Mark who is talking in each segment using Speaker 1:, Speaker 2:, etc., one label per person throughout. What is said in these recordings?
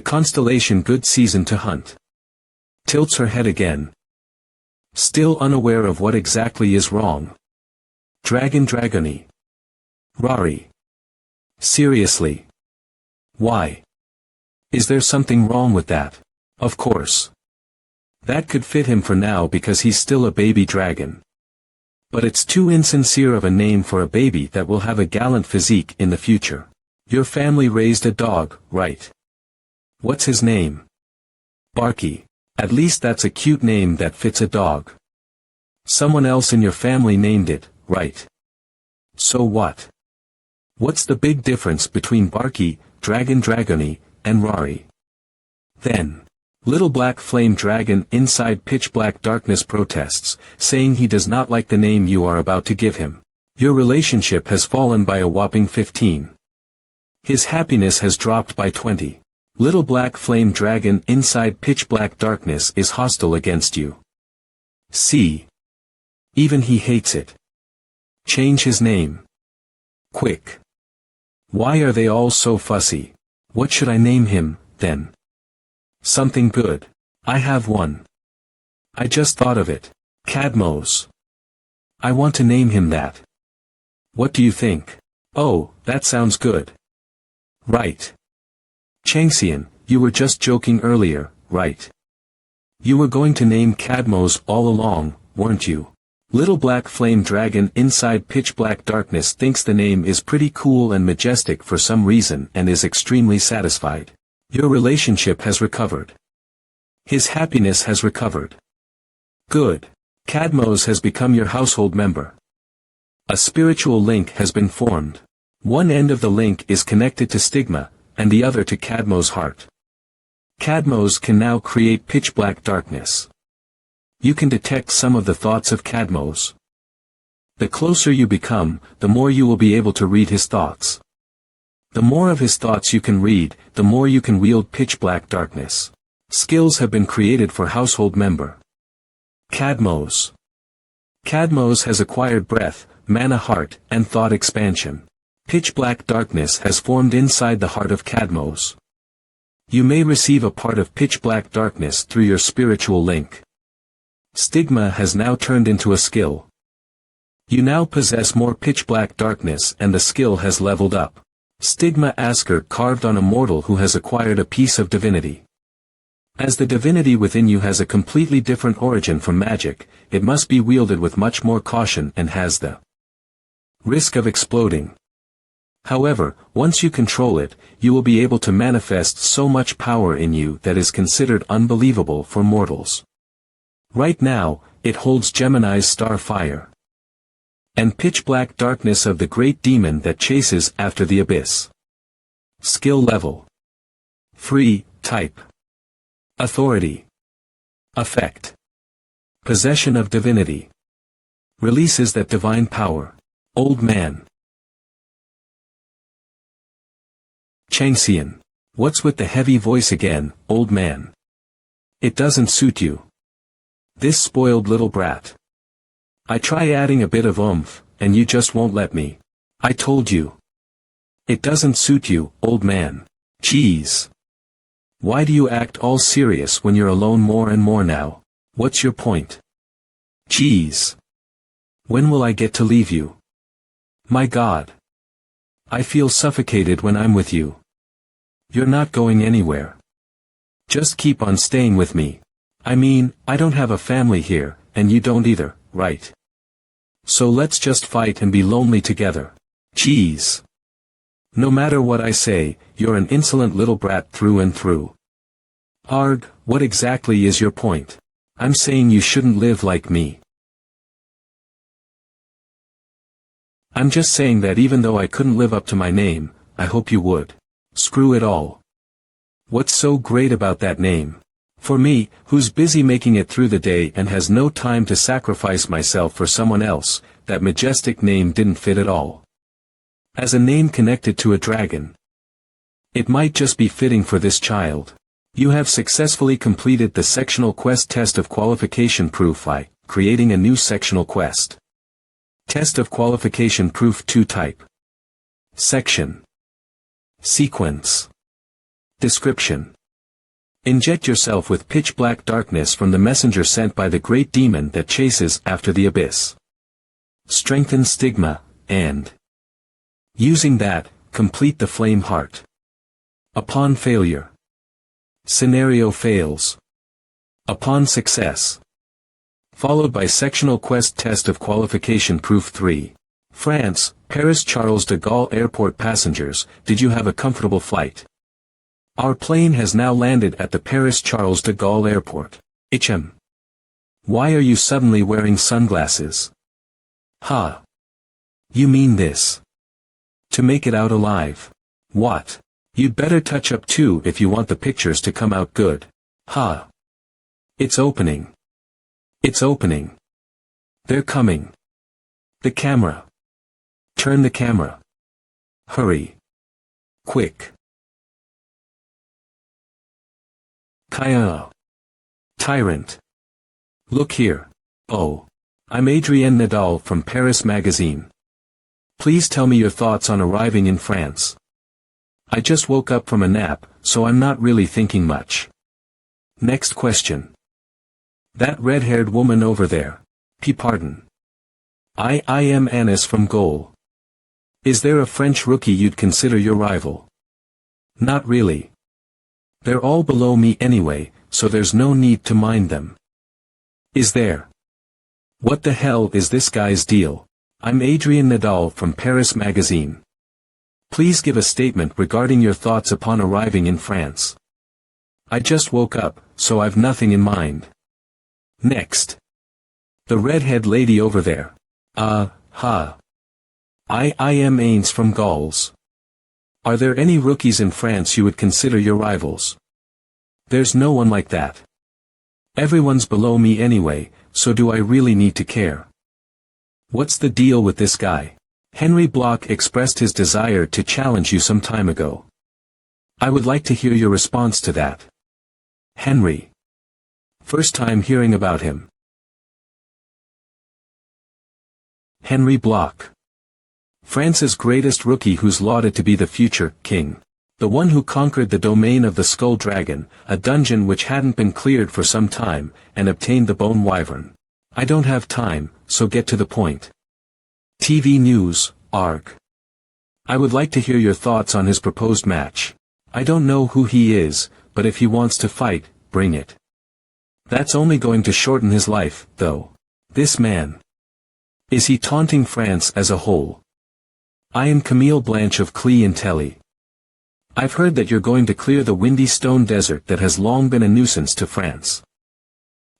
Speaker 1: Constellation good season to hunt. Tilts her head again. Still unaware of what exactly is wrong. Dragony. Rari. Seriously. Why? Is there something wrong with that? Of course. That could fit him for now because he's still a baby dragon. But it's too insincere of a name for a baby that will have a gallant physique in the future. Your family raised a dog, right? What's his name? Barky. At least that's a cute name that fits a dog. Someone else in your family named it, right? So what? What's the big difference between Barky, Dragony, and Rari? Then, Little Black Flame Dragon inside pitch black darkness protests, saying he does not like the name you are about to give him. Your relationship has fallen by a whopping 15. His happiness has dropped by 20. Little Black Flame Dragon inside pitch black darkness is hostile against you. See? Even he hates it. Change his name. Quick. Why are they all so fussy? What should I name him, then? Something good. I have one. I just thought of it. Cadmos. I want to name him that. What do you think? Oh, that sounds good. Right. Changxian, you were just joking earlier, right? You were going to name Cadmos all along, weren't you? Little Black Flame Dragon inside pitch black darkness thinks the name is pretty cool and majestic for some reason and is extremely satisfied. Your relationship has recovered. His happiness has recovered. Good. Cadmos has become your household member. A spiritual link has been formed. One end of the link is connected to Stigma, and the other to Cadmos' heart. Cadmos can now create pitch black darkness. You can detect some of the thoughts of Cadmos. The closer you become, the more you will be able to read his thoughts. The more of his thoughts you can read, the more you can wield pitch black darkness. Skills have been created for household member. Cadmos. Cadmos has acquired breath, mana heart, and thought expansion. Pitch black darkness has formed inside the heart of Cadmos. You may receive a part of pitch black darkness through your spiritual link. Stigma has now turned into a skill. You now possess more pitch black darkness and the skill has leveled up. Stigma Asker carved on a mortal who has acquired a piece of divinity. As the divinity within you has a completely different origin from magic, it must be wielded with much more caution and has the risk of exploding. However, once you control it, you will be able to manifest so much power in you that is considered unbelievable for mortals. Right now, it holds Gemini's star fire. And pitch black darkness of the great demon that chases after the abyss. Skill level. Free, type. Authority. Effect. Possession of divinity. Releases that divine power. Old man. Changxian. What's with the heavy voice again, old man? It doesn't suit you. This spoiled little brat. I try adding a bit of oomph, and you just won't let me. I told you. It doesn't suit you, old man. Jeez. Why do you act all serious when you're alone more and more now? What's your point? Jeez. When will I get to leave you? My God. I feel suffocated when I'm with you. You're not going anywhere. Just keep on staying with me. I mean, I don't have a family here, and you don't either, right? So let's just fight and be lonely together. Jeez. No matter what I say, you're an insolent little brat through and through. Arg, what exactly is your point? I'm saying you shouldn't live like me. I'm just saying that even though I couldn't live up to my name, I hope you would. Screw it all. What's so great about that name? For me, who's busy making it through the day and has no time to sacrifice myself for someone else, that majestic name didn't fit at all. As a name connected to a dragon, it might just be fitting for this child. You have successfully completed the sectional quest test of qualification proof by creating a new sectional quest. Test of qualification proof 2 type. Section. Sequence. Description. Inject yourself with pitch-black darkness from the messenger sent by the great demon that chases after the abyss. Strengthen stigma, and using that, complete the flame heart. Upon failure. Scenario fails. Upon success. Followed by sectional quest test of qualification proof 3. France, Paris Charles de Gaulle Airport passengers, did you have a comfortable flight? Our plane has now landed at the Paris Charles de Gaulle Airport. HM. Why are you suddenly wearing sunglasses? Ha. You mean this? To make it out alive. What? You'd better touch up too if you want the pictures to come out good. Ha. It's opening. It's opening. They're coming. The camera. Turn the camera. Hurry. Quick. Kaya. Tyrant. Look here. Oh. I'm Adrienne Nadal from Paris Magazine. Please tell me your thoughts on arriving in France. I just woke up from a nap, so I'm not really thinking much. Next question. That red-haired woman over there. Pardon. I am Anis from Goal. Is there a French rookie you'd consider your rival? Not really. They're all below me anyway, so there's no need to mind them. Is there? What the hell is this guy's deal? I'm Adrienne Nadal from Paris Magazine. Please give a statement regarding your thoughts upon arriving in France. I just woke up, so I've nothing in mind. Next. The redhead lady over there. Ha. I am Ains from Gauls. Are there any rookies in France you would consider your rivals? There's no one like that. Everyone's below me anyway, so do I really need to care? What's the deal with this guy? Henry Bloch expressed his desire to challenge you some time ago. I would like to hear your response to that. Henry. First time hearing about him. Henry Bloch. France's greatest rookie who's lauded to be the future king. The one who conquered the domain of the Skull Dragon, a dungeon which hadn't been cleared for some time, and obtained the Bone Wyvern. I don't have time, so get to the point. TV News, ARG. I would like to hear your thoughts on his proposed match. I don't know who he is, but if he wants to fight, bring it. That's only going to shorten his life, though. This man. Is he taunting France as a whole? I am Camille Blanche of Clee and Telly. I've heard that you're going to clear the windy stone desert that has long been a nuisance to France.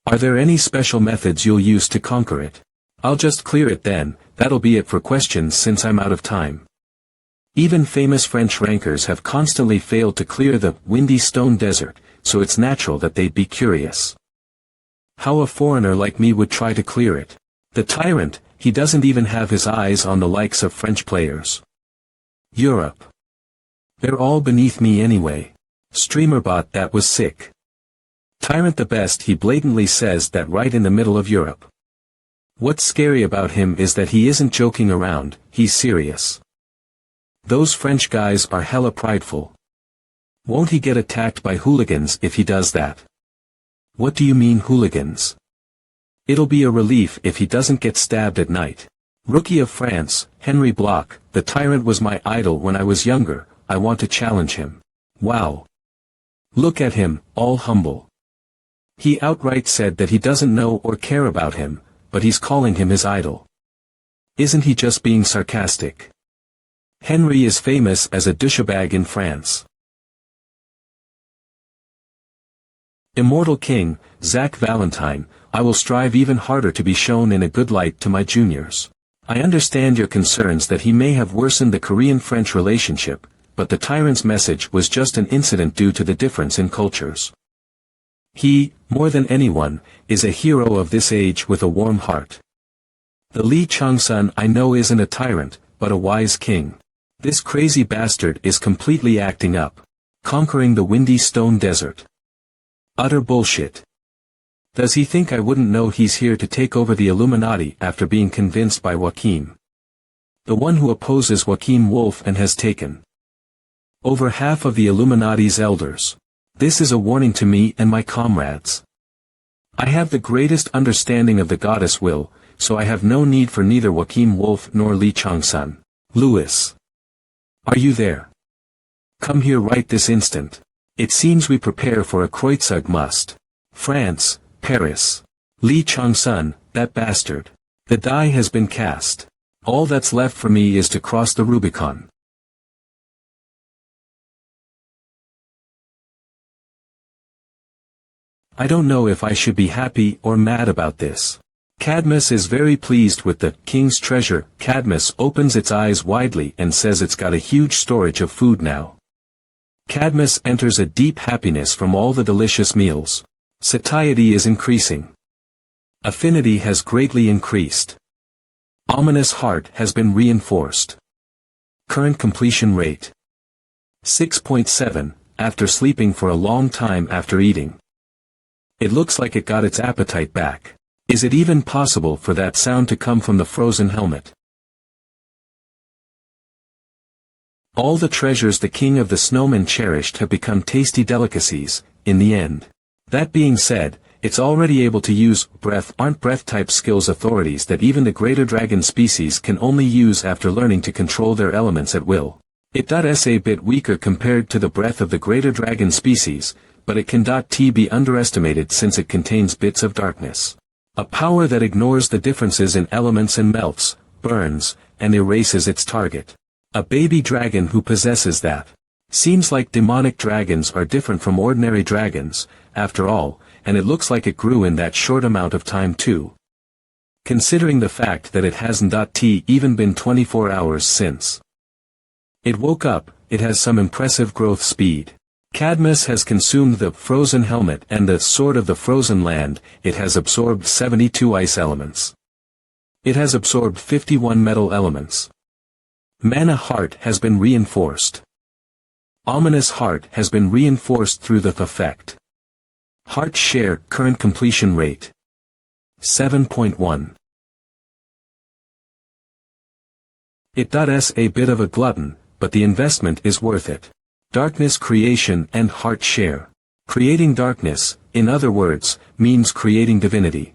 Speaker 1: Are there any special methods you'll use to conquer it? I'll just clear it then, that'll be it for questions since I'm out of time. Even famous French rankers have constantly failed to clear the windy stone desert, so it's natural that they'd be curious. How a foreigner like me would try to clear it. The tyrant, he doesn't even have his eyes on the likes of French players. Europe. They're all beneath me anyway. Streamerbot, that was sick. Tyrant the best, he blatantly says that right in the middle of Europe. What's scary about him is that he isn't joking around, he's serious. Those French guys are hella prideful. Won't he get attacked by hooligans if he does that? What do you mean hooligans? It'll be a relief if he doesn't get stabbed at night. Rookie of France, Henry Bloch, the tyrant was my idol when I was younger, I want to challenge him. Wow. Look at him, all humble. He outright said that he doesn't know or care about him, but he's calling him his idol. Isn't he just being sarcastic? Henry is famous as a douchebag in France. Immortal King, Zach Valentine, I will strive even harder to be shown in a good light to my juniors. I understand your concerns that he may have worsened the Korean-French relationship, but the tyrant's message was just an incident due to the difference in cultures. He, more than anyone, is a hero of this age with a warm heart. The Lee Chung-sun I know isn't a tyrant, but a wise king. This crazy bastard is completely acting up. Conquering the windy stone desert. Utter bullshit. Does he think I wouldn't know he's here to take over the Illuminati after being convinced by Joachim? The one who opposes Joachim Wolf and has taken over half of the Illuminati's elders. This is a warning to me and my comrades. I have the greatest understanding of the goddess will, so I have no need for neither Joachim Wolf nor Li Changsun. Louis. Are you there? Come here right this instant. It seems we prepare for a Kreutzug must. France, Paris. Li Changsun, that bastard. The die has been cast. All that's left for me is to cross the Rubicon. I don't know if I should be happy or mad about this. Cadmus is very pleased with the king's treasure. Cadmus opens its eyes widely and says it's got a huge storage of food now. Cadmus enters a deep happiness from all the delicious meals. Satiety is increasing. Affinity has greatly increased. Ominous heart has been reinforced. Current completion rate. 6.7, after sleeping for a long time after eating. It looks like it got its appetite back. Is it even possible for that sound to come from the frozen helmet? All the treasures the king of the snowmen cherished have become tasty delicacies, in the end. That being said, it's already able to use breath. Aren't breath-type skills authorities that even the greater dragon species can only use after learning to control their elements at will? It's a bit weaker compared to the breath of the greater dragon species, but it can be underestimated since it contains bits of darkness. A power that ignores the differences in elements and melts, burns, and erases its target. A baby dragon who possesses that. Seems like demonic dragons are different from ordinary dragons, after all, and it looks like it grew in that short amount of time too. Considering the fact that it hasn't even been 24 hours since it woke up, it has some impressive growth speed. Cadmus has consumed the frozen helmet and the sword of the frozen land. It has absorbed 72 ice elements. It has absorbed 51 metal elements. Mana heart has been reinforced. Ominous heart has been reinforced through the effect. Heart share current completion rate. 7.1. It's a bit of a glutton, but the investment is worth it. Darkness creation and heart share. Creating darkness, in other words, means creating divinity.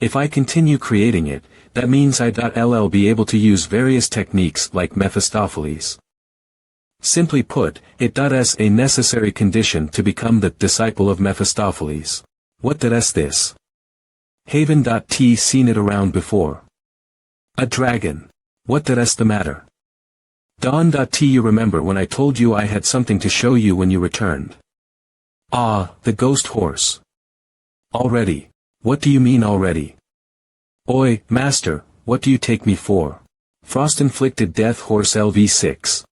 Speaker 1: If I continue creating it, that means I'll be able to use various techniques like Mephistopheles. Simply put, it's a necessary condition to become the disciple of Mephistopheles. What is this? Haven. Seen it around before. A dragon. What is the matter? Dawn. You remember when I told you I had something to show you when you returned? Ah, the ghost horse. Already. What do you mean already? Oi, master, what do you take me for? Frost-inflicted death horse LV6.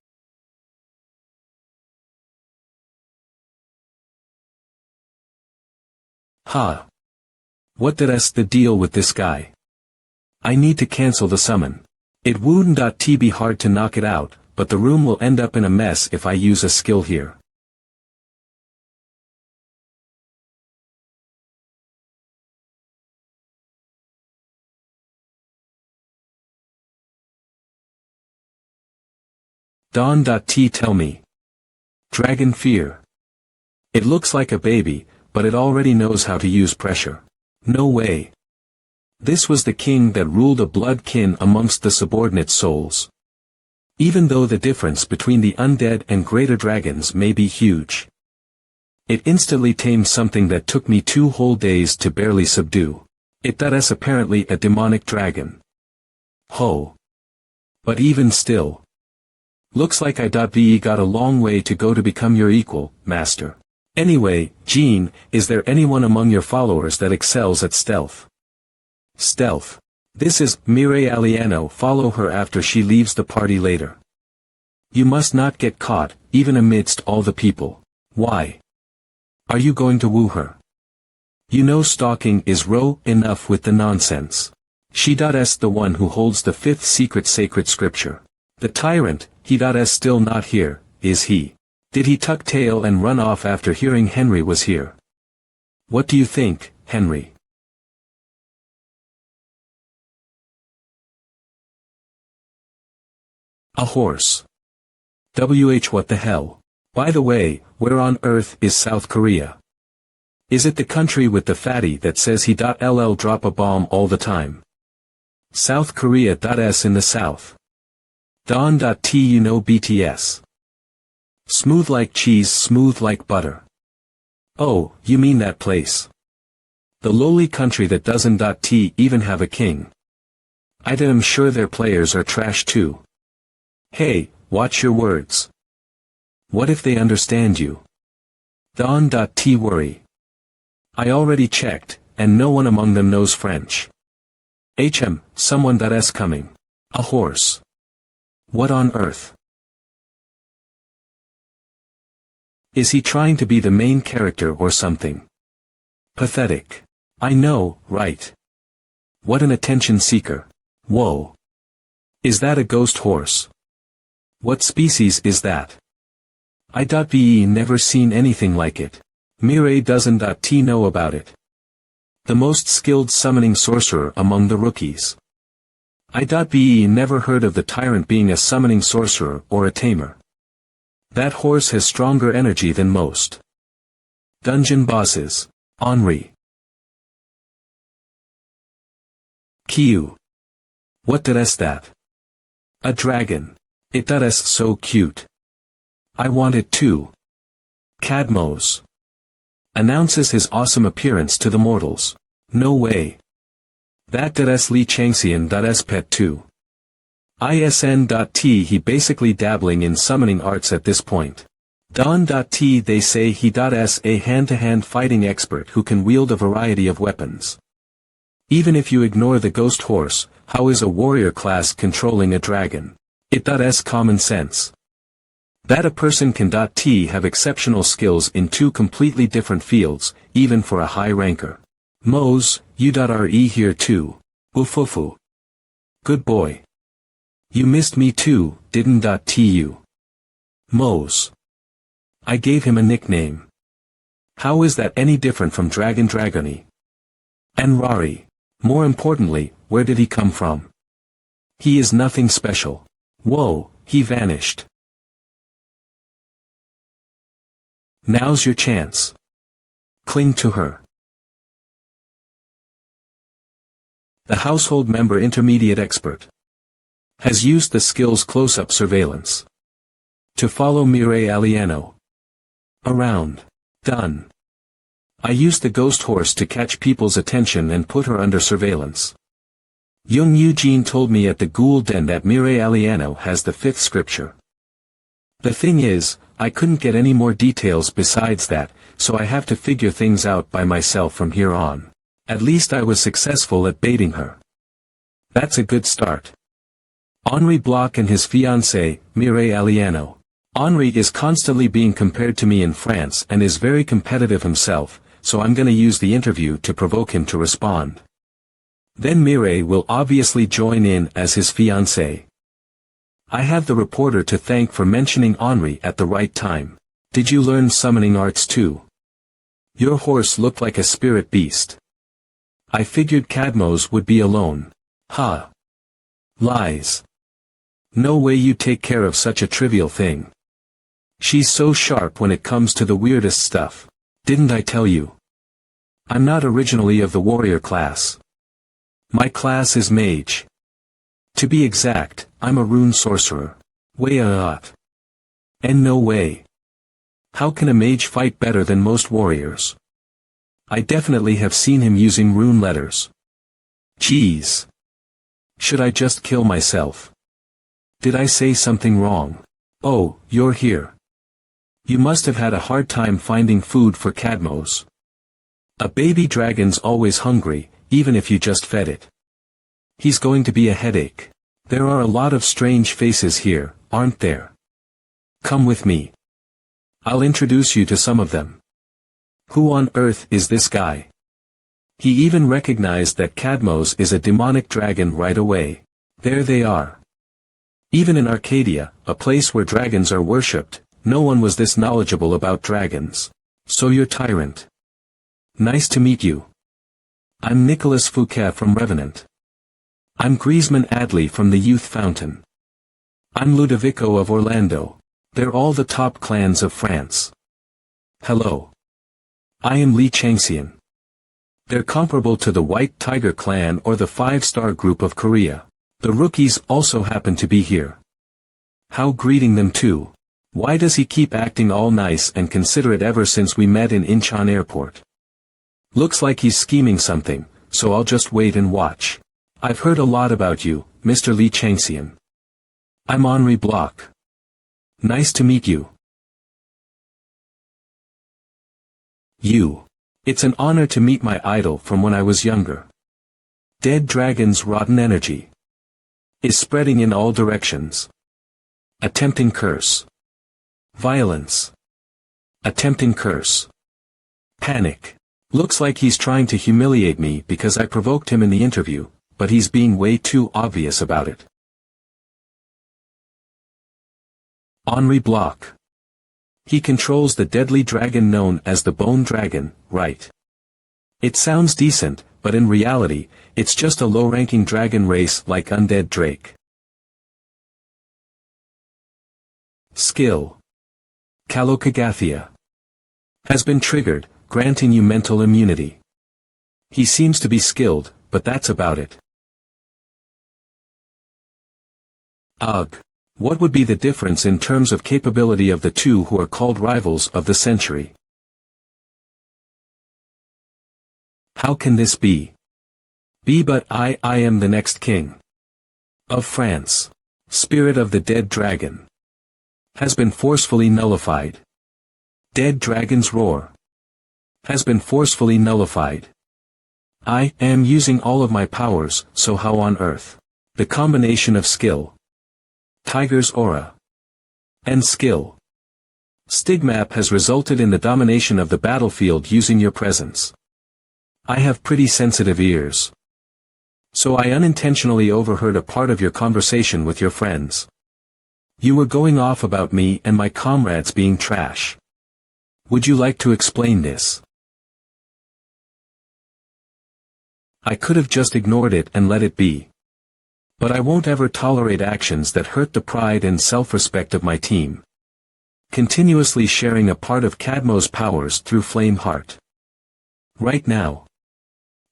Speaker 1: Ha. What is the deal with this guy? I need to cancel the summon. It wouldn't be hard to knock it out, but the room will end up in a mess if I use a skill here. Dawn. Tell me. Dragon fear. It looks like a baby, but it already knows how to use pressure. No way. This was the king that ruled a blood kin amongst the subordinate souls. Even though the difference between the undead and greater dragons may be huge, it instantly tamed something that took me 2 whole days to barely subdue. It's apparently a demonic dragon. Ho. But even still. Looks like I got a long way to go to become your equal, master. Anyway, Jean, is there anyone among your followers that excels at stealth? Stealth. This is Mireille Alieno. Follow her after she leaves the party later. You must not get caught, even amidst all the people. Why? Are you going to woo her? You know stalking is enough with the nonsense. She.s the one who holds the 5th secret sacred scripture. The tyrant, he.s still not here, is he? Did he tuck tail and run off after hearing Henry was here? What do you think, Henry? A horse. What the hell? By the way, where on earth is South Korea? Is it the country with the fatty that says he.ll drop a bomb all the time? South Korea.s in the south. Don.t you know BTS. Smooth like cheese, smooth like butter. Oh, you mean that place. The lowly country that doesn't.t even have a king. I'm sure their players are trash too. Hey, watch your words. What if they understand you? Don.t worry. I already checked, and no one among them knows French. Someone.s coming. A horse. What on earth? Is he trying to be the main character or something? Pathetic. I know, right? What an attention seeker. Whoa. Is that a ghost horse? What species is that? I.be never seen anything like it. Mirai doesn't.t know about it. The most skilled summoning sorcerer among the rookies. I.be never heard of the tyrant being a summoning sorcerer or a tamer. That horse has stronger energy than most. Dungeon bosses. Henri. Kiyu. What is that? A dragon. It.s so cute. I want it too. Cadmos. Announces his awesome appearance to the mortals. No way. That.s Li Changxian.s pet too. ISN.t he basically dabbling in summoning arts at this point. Don.t they say he.s a hand-to-hand fighting expert who can wield a variety of weapons. Even if you ignore the ghost horse, how is a warrior class controlling a dragon? It.s common sense. That a person can.t have exceptional skills in two completely different fields, even for a high ranker. Mose, you.re here too. Ufufu. Good boy. You missed me too, didn't.tu. Mose. I gave him a nickname. How is that any different from Dragony? And Rari. More importantly, where did he come from? He is nothing special. Whoa, he vanished. Now's your chance. Cling to her. The household member intermediate expert has used the skills close-up surveillance to follow Mirai Aliano around. Done. I used the ghost horse to catch people's attention and put her under surveillance. Young Eugene told me at the Ghoul Den that Mirai Aliano has the fifth scripture. The thing is, I couldn't get any more details besides that, so I have to figure things out by myself from here on. At least I was successful at baiting her. That's a good start. Henri Bloch and his fiancée, Mirai Aliano. Henri is constantly being compared to me in France and is very competitive himself, so I'm gonna use the interview to provoke him to respond. Then Mirai will obviously join in as his fiancée. I have the reporter to thank for mentioning Henri at the right time. Did you learn summoning arts too? Your horse looked like a spirit beast. I figured Cadmos would be alone. Ha. Lies. No way you take care of such a trivial thing. She's so sharp when it comes to the weirdest stuff. Didn't I tell you? I'm not originally of the warrior class. My class is mage. To be exact, I'm a rune sorcerer. Way out. And no way. How can a mage fight better than most warriors? I definitely have seen him using rune letters. Jeez. Should I just kill myself? Did I say something wrong? Oh, you're here. You must have had a hard time finding food for Cadmos. A baby dragon's always hungry, even if you just fed it. He's going to be a headache. There are a lot of strange faces here, aren't there? Come with me. I'll introduce you to some of them. Who on earth is this guy? He even recognized that Cadmos is a demonic dragon right away. There they are. Even in Arcadia, a place where dragons are worshipped, no one was this knowledgeable about dragons. So you're Tyrant. Nice to meet you. I'm Nicolas Fouquet from Revenant. I'm Griezmann Adley from the Youth Fountain. I'm Ludovico of Orlando. They're all the top clans of France. Hello. I am Li Changxian. They're comparable to the White Tiger clan or the 5-star group of Korea. The rookies also happen to be here. How greeting them too. Why does he keep acting all nice and considerate ever since we met in Incheon airport? Looks like he's scheming something, so I'll just wait and watch. I've heard a lot about you, Mr. Li Changxian. I'm Henri Bloch. Nice to meet you. You. It's an honor to meet my idol from when I was younger. Dead Dragon's rotten energy is spreading in all directions. Attempting curse. Violence. Attempting curse. Panic. Looks like he's trying to humiliate me because I provoked him in the interview, but he's being way too obvious about it. Henri Bloch. He controls the deadly dragon known as the Bone Dragon, right? It sounds decent, but in reality, it's just a low-ranking dragon race like Undead Drake. Skill. Kalokagathia. Has been triggered, granting you mental immunity. He seems to be skilled, but that's about it. Ugh. What would be the difference in terms of capability of the two who are called rivals of the century? How can this be? But I am the next king of France. Spirit of the dead dragon has been forcefully nullified. Dead dragon's roar has been forcefully nullified. I am using all of my powers, so how on earth? The combination of skill, Tiger's aura, and skill. Stigmap has resulted in the domination of the battlefield using your presence. I have pretty sensitive ears. So I unintentionally overheard a part of your conversation with your friends. You were going off about me and my comrades being trash. Would you like to explain this? I could have just ignored it and let it be. But I won't ever tolerate actions that hurt the pride and self-respect of my team. Continuously sharing a part of Cadmo's powers through Flame Heart. Right now.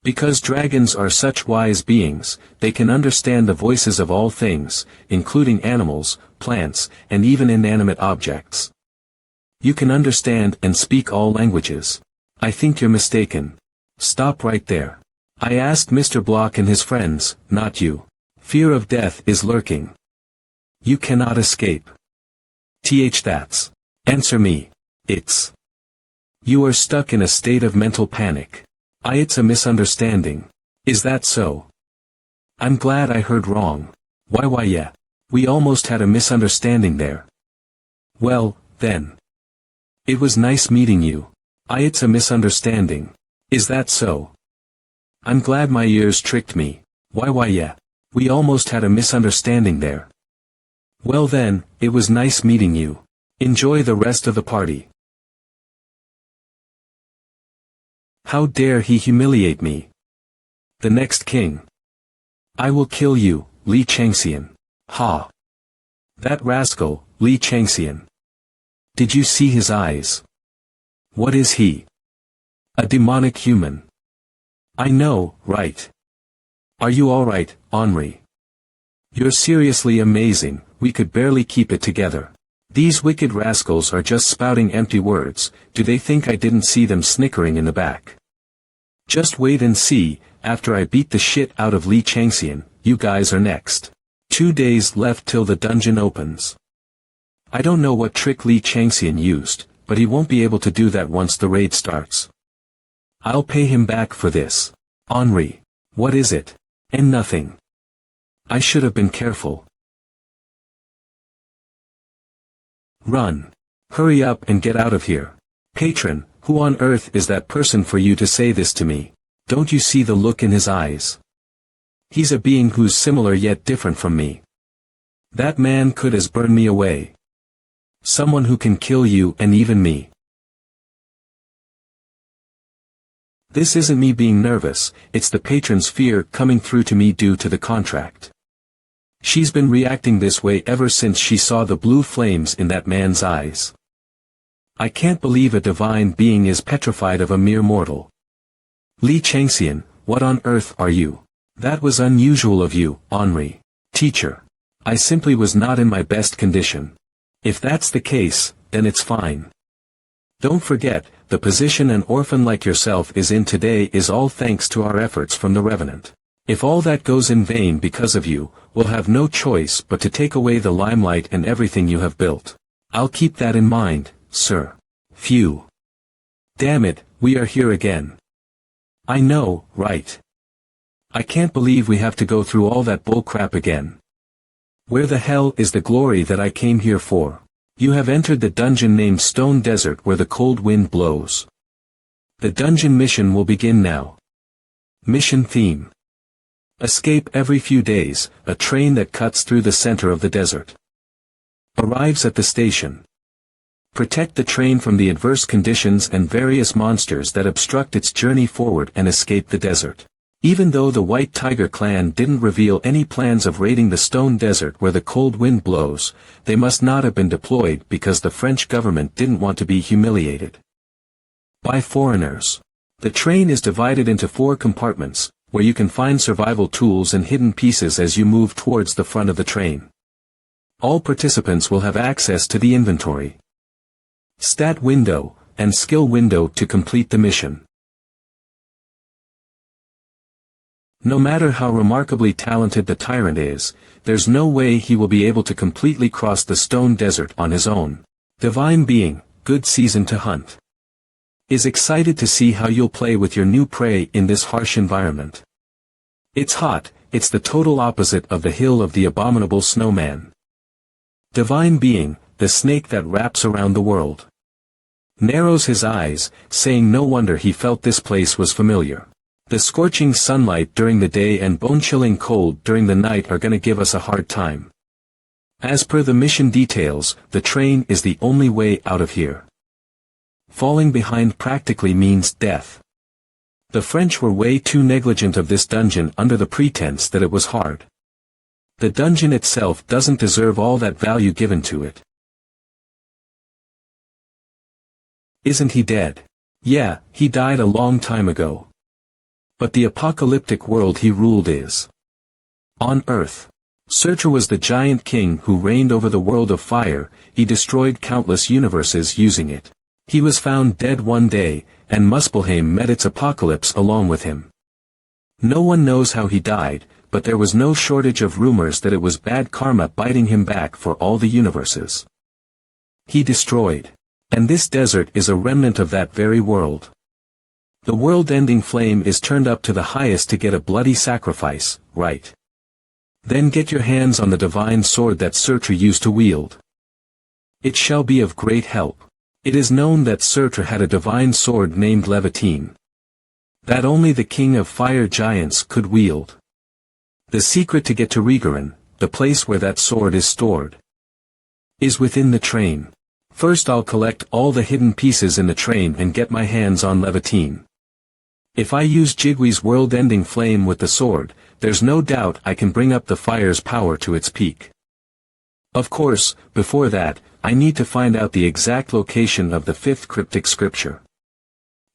Speaker 1: Because dragons are such wise beings, they can understand the voices of all things, including animals, plants, and even inanimate objects. You can understand and speak all languages. I think you're mistaken. Stop right there. I asked Mr. Bloch and his friends, not you. Fear of death is lurking. You cannot escape. That's. Answer me. It's. You are stuck in a state of mental panic. It's a misunderstanding. Is that so? I'm glad I heard wrong. Why yeah. We almost had a misunderstanding there. Well, then. It was nice meeting you. It's a misunderstanding. Is that so? I'm glad my ears tricked me. Why yeah. We almost had a misunderstanding there. Well then, it was nice meeting you. Enjoy the rest of the party. How dare he humiliate me? The next king. I will kill you, Li Changxian. Ha! That rascal, Li Changxian. Did you see his eyes? What is he? A demonic human. I know, right? Are you alright, Henri? You're seriously amazing, we could barely keep it together. These wicked rascals are just spouting empty words, do they think I didn't see them snickering in the back? Just wait and see, after I beat the shit out of Li Changxian, you guys are next. 2 days left till the dungeon opens. I don't know what trick Li Changxian used, but he won't be able to do that once the raid starts. I'll pay him back for this. Henri. What is it? And nothing. I should have been careful. Run. Hurry up and get out of here. Patron, who on earth is that person for you to say this to me? Don't you see the look in his eyes? He's a being who's similar yet different from me. That man could as burn me away. Someone who can kill you and even me. This isn't me being nervous, it's the patron's fear coming through to me due to the contract. She's been reacting this way ever since she saw the blue flames in that man's eyes. I can't believe a divine being is petrified of a mere mortal. Li Changxian, what on earth are you? That was unusual of you, Henri. Teacher. I simply was not in my best condition. If that's the case, then it's fine. Don't forget, the position an orphan like yourself is in today is all thanks to our efforts from the Revenant. If all that goes in vain because of you, we'll have no choice but to take away the limelight and everything you have built. I'll keep that in mind, sir. Phew. Damn it, we are here again. I know, right? I can't believe we have to go through all that bullcrap again. Where the hell is the glory that I came here for? You have entered the dungeon named Stone Desert where the cold wind blows. The dungeon mission will begin now. Mission theme. Escape every few days, a train that cuts through the center of the desert. Arrives at the station. Protect the train from the adverse conditions and various monsters that obstruct its journey forward and escape the desert. Even though the White Tiger clan didn't reveal any plans of raiding the Stone Desert where the cold wind blows, they must not have been deployed because the French government didn't want to be humiliated by foreigners. The train is divided into 4 compartments, where you can find survival tools and hidden pieces as you move towards the front of the train. All participants will have access to the inventory, stat window, and skill window to complete the mission. No matter how remarkably talented the tyrant is, there's no way he will be able to completely cross the Stone Desert on his own. Divine Being, good season to hunt. Is excited to see how you'll play with your new prey in this harsh environment. It's hot, it's the total opposite of the hill of the abominable snowman. Divine Being, the snake that wraps around the world. Narrows his eyes, saying no wonder he felt this place was familiar. The scorching sunlight during the day and bone-chilling cold during the night are gonna give us a hard time. As per the mission details, the train is the only way out of here. Falling behind practically means death. The French were way too negligent of this dungeon under the pretense that it was hard. The dungeon itself doesn't deserve all that value given to it. Isn't he dead? Yeah, he died a long time ago. But the apocalyptic world he ruled is on Earth. Surtur was the giant king who reigned over the world of fire. He destroyed countless universes using it. He was found dead one day, and Muspelheim met its apocalypse along with him. No one knows how he died, but there was no shortage of rumors that it was bad karma biting him back for all the universes he destroyed. And this desert is a remnant of that very world. The world-ending flame is turned up to the highest to get a bloody sacrifice, right? Then get your hands on the divine sword that Surtur used to wield. It shall be of great help. It is known that Surtur had a divine sword named Levitine, that only the king of fire giants could wield. The secret to get to Rigaran, the place where that sword is stored, is within the train. First I'll collect all the hidden pieces in the train and get my hands on Levitine. If I use Jigwee's world-ending flame with the sword, there's no doubt I can bring up the fire's power to its peak. Of course, before that, I need to find out the exact location of the 5th cryptic scripture.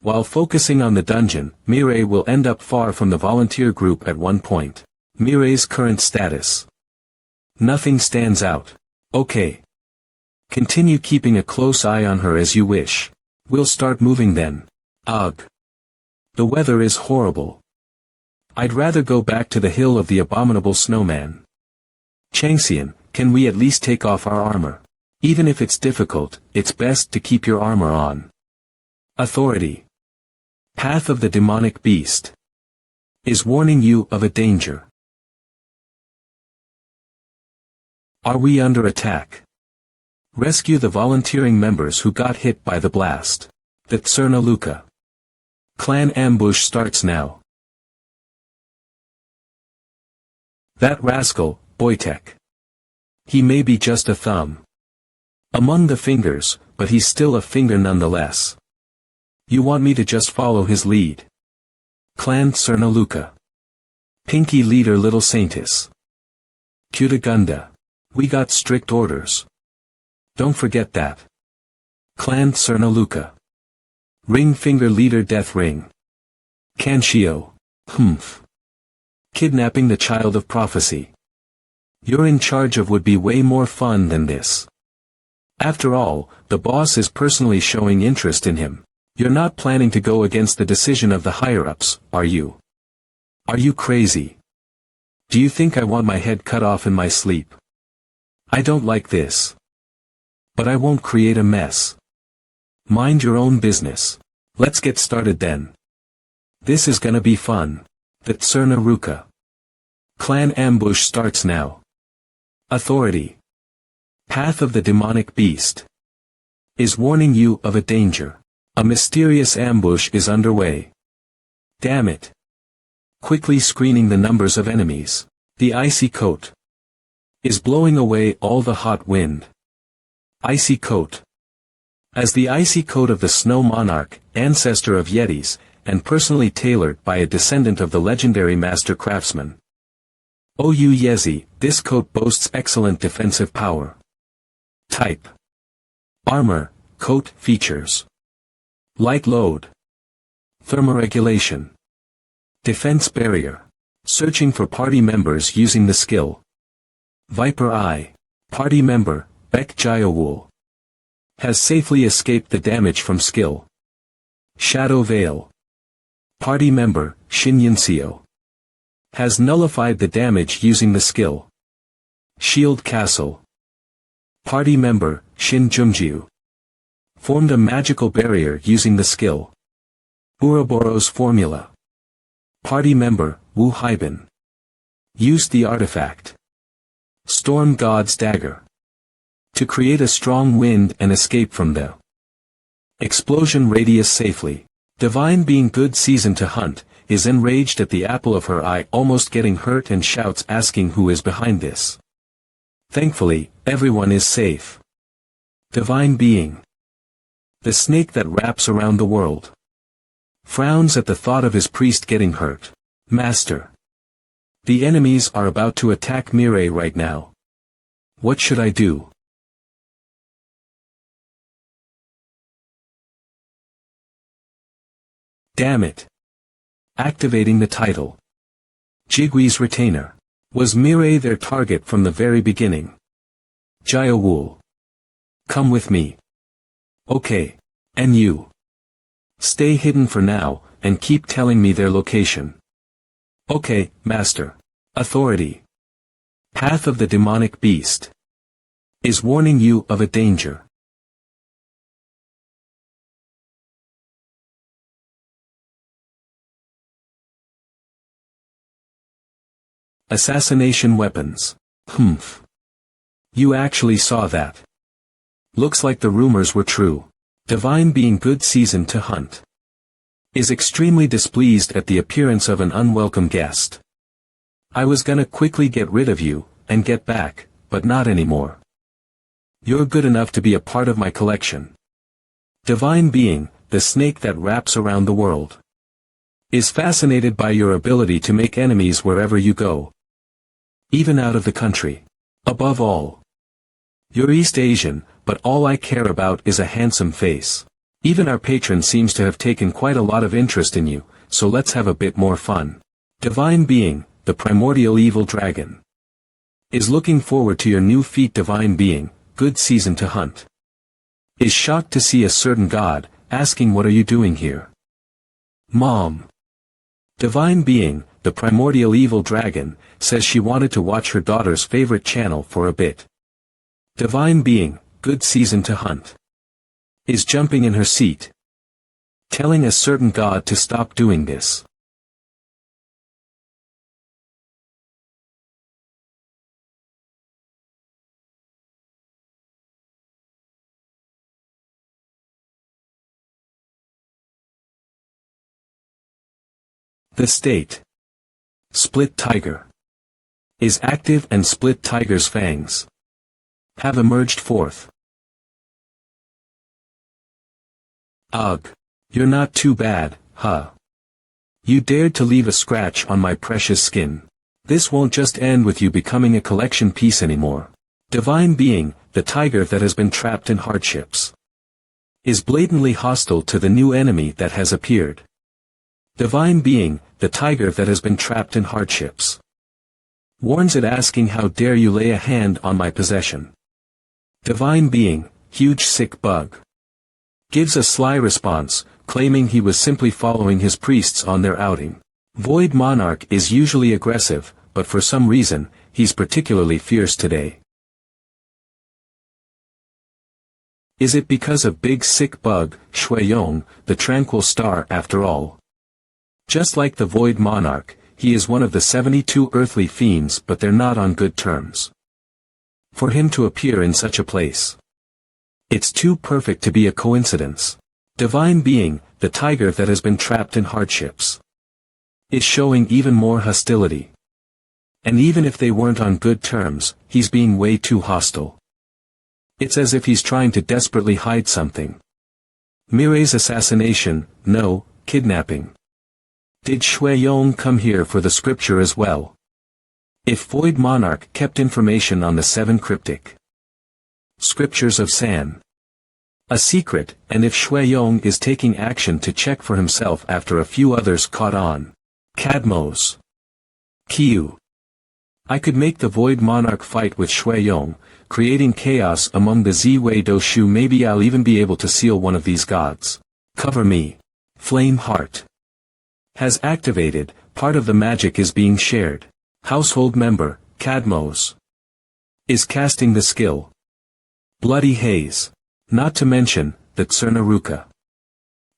Speaker 1: While focusing on the dungeon, Mireille will end up far from the volunteer group at one point. Mireille's current status. Nothing stands out. Okay. Continue keeping a close eye on her as you wish. We'll start moving then. Ugh. The weather is horrible. I'd rather go back to the hill of the abominable snowman. Changxian, can we at least take off our armor? Even if it's difficult, it's best to keep your armor on. Authority. Path of the demonic beast is warning you of a danger. Are we under attack? Rescue the volunteering members who got hit by the blast. The Tsarna Luka clan ambush starts now. That rascal, Wojtek. He may be just a thumb among the fingers, but he's still a finger nonetheless. You want me to just follow his lead? Clan Tsarna Luka. Pinky leader Little Saintess. Cutegunda. We got strict orders. Don't forget that. Clan Cernaluca. Ring finger leader death ring. Cancio. Humph. Kidnapping the child of prophecy. You're in charge of would be way more fun than this. After all, the boss is personally showing interest in him. You're not planning to go against the decision of the higher-ups, are you? Are you crazy? Do you think I want my head cut off in my sleep? I don't like this. But I won't create a mess. Mind your own business. Let's get started then. This is gonna be fun. The Cernaruka. Clan ambush starts now. Authority. Path of the demonic beast. Is warning you of a danger. A mysterious ambush is underway. Damn it. Quickly screening the numbers of enemies. The icy coat. Is blowing away all the hot wind. Icy coat. As the icy coat of the snow monarch, ancestor of Yetis, and personally tailored by a descendant of the legendary master craftsman. O Yezi, this coat boasts excellent defensive power. Type. Armor, coat, features. Light load. Thermoregulation. Defense barrier. Searching for party members using the skill. Viper Eye. Party member, Bek Jayawul. Has safely escaped the damage from skill. Shadow Veil. Party member, Shin Yinseo. Has nullified the damage using the skill. Shield Castle. Party member, Shin Jungjiu. Formed a magical barrier using the skill. Ouroboros Formula. Party member, Wu Haibin. Used the artifact. Storm God's Dagger. To create a strong wind and escape from the explosion radius safely. Divine being good season to hunt, is enraged at the apple of her eye almost getting hurt and shouts asking who is behind this. Thankfully, everyone is safe. Divine being. The snake that wraps around the world. Frowns at the thought of his priest getting hurt. Master. The enemies are about to attack Mirai right now. What should I do? Damn it. Activating the title. Jigui's retainer. Was Mirai their target from the very beginning? Jayawul. Come with me. Okay. And you. Stay hidden for now, and keep telling me their location. Okay, Master. Authority. Path of the demonic beast. Is warning you of a danger. Assassination weapons. Humph. You actually saw that. Looks like the rumors were true. Divine being good season to hunt. Is extremely displeased at the appearance of an unwelcome guest. I was gonna quickly get rid of you, and get back, but not anymore. You're good enough to be a part of my collection. Divine being, the snake that wraps around the world. Is fascinated by your ability to make enemies wherever you go. Even out of the country. Above all. You're East Asian, but all I care about is a handsome face. Even our patron seems to have taken quite a lot of interest in you, so let's have a bit more fun. Divine being, the primordial evil dragon. Is looking forward to your new feat. Divine being, good season to hunt. Is shocked to see a certain god, asking what are you doing here? Mom. Divine being, the primordial evil dragon, says she wanted to watch her daughter's favorite channel for a bit. Divine being, good season to hunt. Is jumping in her seat. Telling a certain god to stop doing this. The state. Split tiger. Is active and split tiger's fangs. Have emerged forth. Ugh. You're not too bad, huh? You dared to leave a scratch on my precious skin. This won't just end with you becoming a collection piece anymore. Divine Being, the tiger that has been trapped in hardships, is blatantly hostile to the new enemy that has appeared. Divine Being, the tiger that has been trapped in hardships, warns it, asking, how dare you lay a hand on my possession. Divine Being, huge sick bug, gives a sly response, claiming he was simply following his priests on their outing. Void Monarch is usually aggressive, but for some reason, he's particularly fierce today. Is it because of big sick bug, Shuiyong, the tranquil star after all? Just like the Void Monarch, he is one of the 72 earthly fiends, but they're not on good terms. For him to appear in such a place, it's too perfect to be a coincidence. Divine Being, the tiger that has been trapped in hardships, is showing even more hostility. And even if they weren't on good terms, he's being way too hostile. It's as if he's trying to desperately hide something. Mireille's assassination, no, kidnapping. Did Shuiyong come here for the scripture as well? If Void Monarch kept information on the 7 cryptic scriptures of San, a secret, and if Shuiyong is taking action to check for himself after a few others caught on, Cadmos, Kiyu, I could make the Void Monarch fight with Shuiyong, creating chaos among the Ziwei Doshu. Maybe I'll even be able to seal one of these gods. Cover me. Flame Heart has activated, part of the magic is being shared. Household member, Cadmos, is casting the skill. Bloody Haze. Not to mention, the Tsurnaruka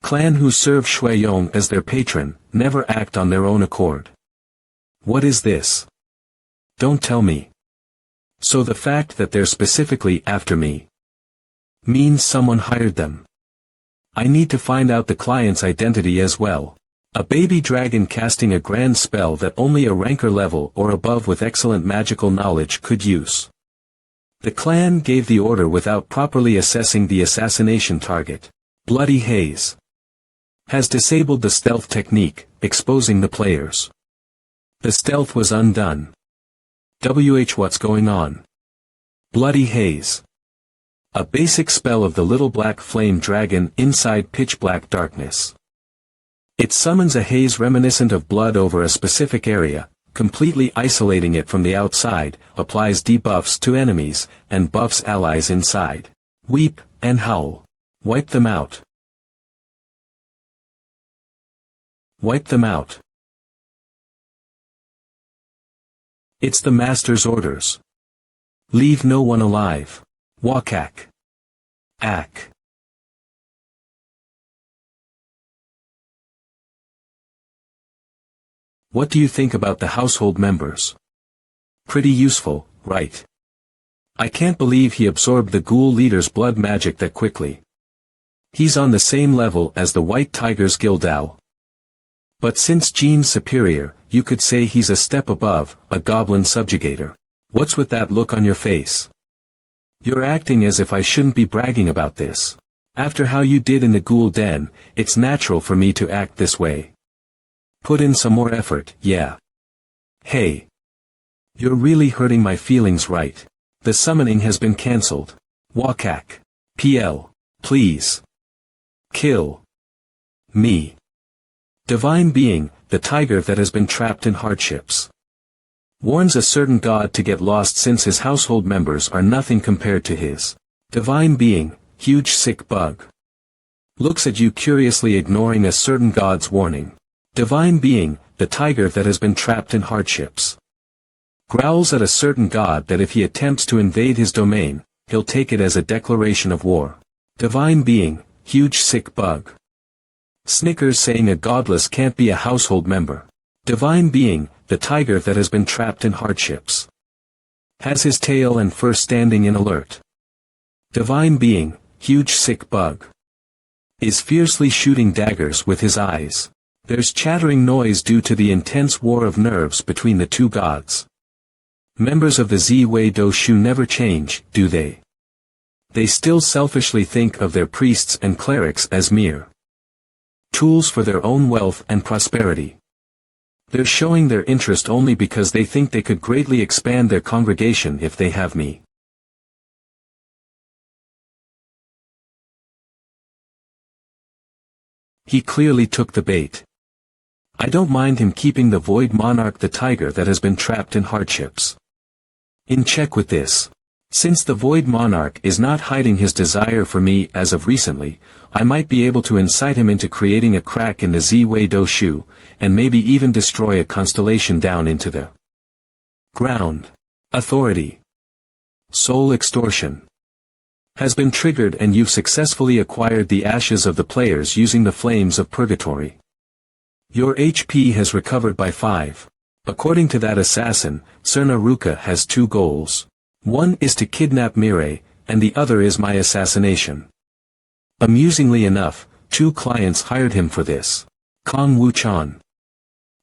Speaker 1: clan, who serve Shuiyong as their patron, never act on their own accord. What is this? Don't tell me. So the fact that they're specifically after me means someone hired them. I need to find out the client's identity as well. A baby dragon casting a grand spell that only a ranker level or above with excellent magical knowledge could use. The clan gave the order without properly assessing the assassination target. Bloody Haze has disabled the stealth technique, exposing the players. The stealth was undone. What's going on? Bloody Haze. A basic spell of the little black flame dragon inside pitch black darkness. It summons a haze reminiscent of blood over a specific area, completely isolating it from the outside, applies debuffs to enemies, and buffs allies inside. Weep and howl. Wipe them out. Wipe them out. It's the Master's orders. Leave no one alive. Wakak. Ak. What do you think about the household members? Pretty useful, right? I can't believe he absorbed the ghoul leader's blood magic that quickly. He's on the same level as the White Tiger's Gildao. But since Jean's superior, you could say he's a step above, a goblin subjugator. What's with that look on your face? You're acting as if I shouldn't be bragging about this. After how you did in the ghoul den, it's natural for me to act this way. Put in some more effort, yeah. Hey. You're really hurting my feelings, right? The summoning has been cancelled. Wakak. PL. Please. Kill. Me. Divine Being, the tiger that has been trapped in hardships, warns a certain god to get lost since his household members are nothing compared to his. Divine Being, huge sick bug, looks at you curiously, ignoring a certain god's warning. Divine Being, the tiger that has been trapped in hardships, growls at a certain god that if he attempts to invade his domain, he'll take it as a declaration of war. Divine Being, huge sick bug, snickers, saying a godless can't be a household member. Divine Being, the tiger that has been trapped in hardships, has his tail and fur standing in alert. Divine Being, huge sick bug, is fiercely shooting daggers with his eyes. There's chattering noise due to the intense war of nerves between the two gods. Members of the Ziwei Doshu never change, do they? They still selfishly think of their priests and clerics as mere tools for their own wealth and prosperity. They're showing their interest only because they think they could greatly expand their congregation if they have me. He clearly took the bait. I don't mind him keeping the Void Monarch, the tiger that has been trapped in hardships, in check with this. Since the Void Monarch is not hiding his desire for me as of recently, I might be able to incite him into creating a crack in the Z-Wei Do Shu, and maybe even destroy a constellation down into the ground. Authority. Soul extortion has been triggered, and you've successfully acquired the ashes of the players using the flames of purgatory. Your HP has recovered by 5. According to that assassin, Cerna Ruka has 2 goals. One is to kidnap Mirai, and the other is my assassination. Amusingly enough, 2 clients hired him for this. Kong Wu-chan.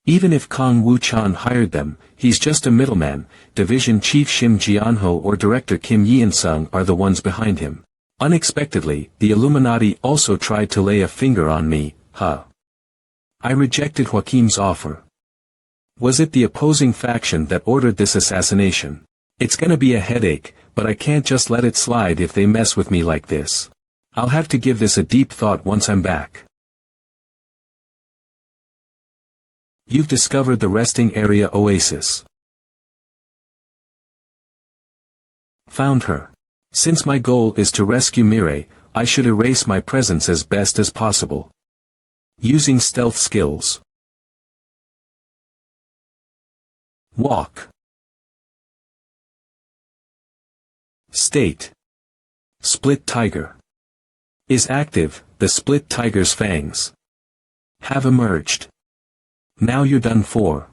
Speaker 1: Even if Kong Wu-chan hired them, he's just a middleman. Division Chief Shim Jianho or Director Kim Yeon-sung are the ones behind him. Unexpectedly, the Illuminati also tried to lay a finger on me, huh? I rejected Joaquim's offer. Was it the opposing faction that ordered this assassination? It's gonna be a headache, but I can't just let it slide if they mess with me like this. I'll have to give this a deep thought once I'm back. You've discovered the resting area oasis. Found her. Since my goal is to rescue Mirai, I should erase my presence as best as possible. Using stealth skills. Walk. State. Split Tiger. Is active. The Split Tiger's fangs have emerged. Now you're done for.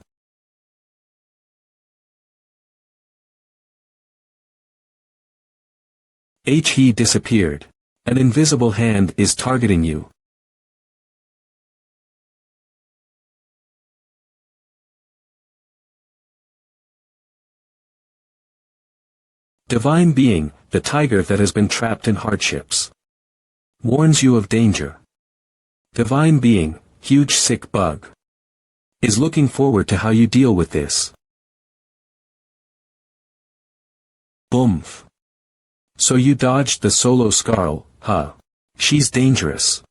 Speaker 1: He disappeared. An invisible hand is targeting you. Divine Being, the tiger that has been trapped in hardships, warns you of danger. Divine Being, huge sick bug, is looking forward to how you deal with this. Boomf. So you dodged the solo Scarl, huh? She's dangerous.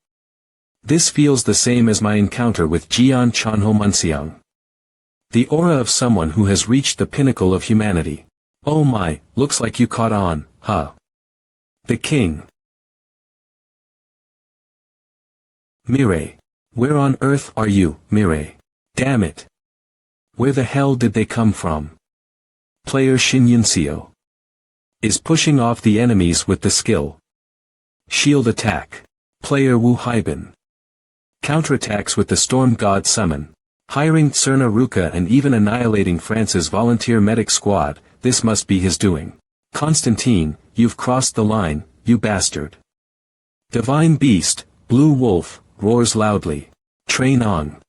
Speaker 1: This feels the same as my encounter with Jian Chanho Munxiang. The aura of someone who has reached the pinnacle of humanity. Oh my, looks like you caught on, huh? The king. Mirai. Where on earth are you, Mirai? Damn it. Where the hell did they come from? Player Shin Yunseo is pushing off the enemies with the skill Shield Attack. Player Wu Haibin counterattacks with the Storm God Summon, hiring Cerna Ruka and even annihilating France's volunteer medic squad. This must be his doing. Constantine, you've crossed the line, you bastard. Divine Beast, Blue Wolf, roars loudly. Train on.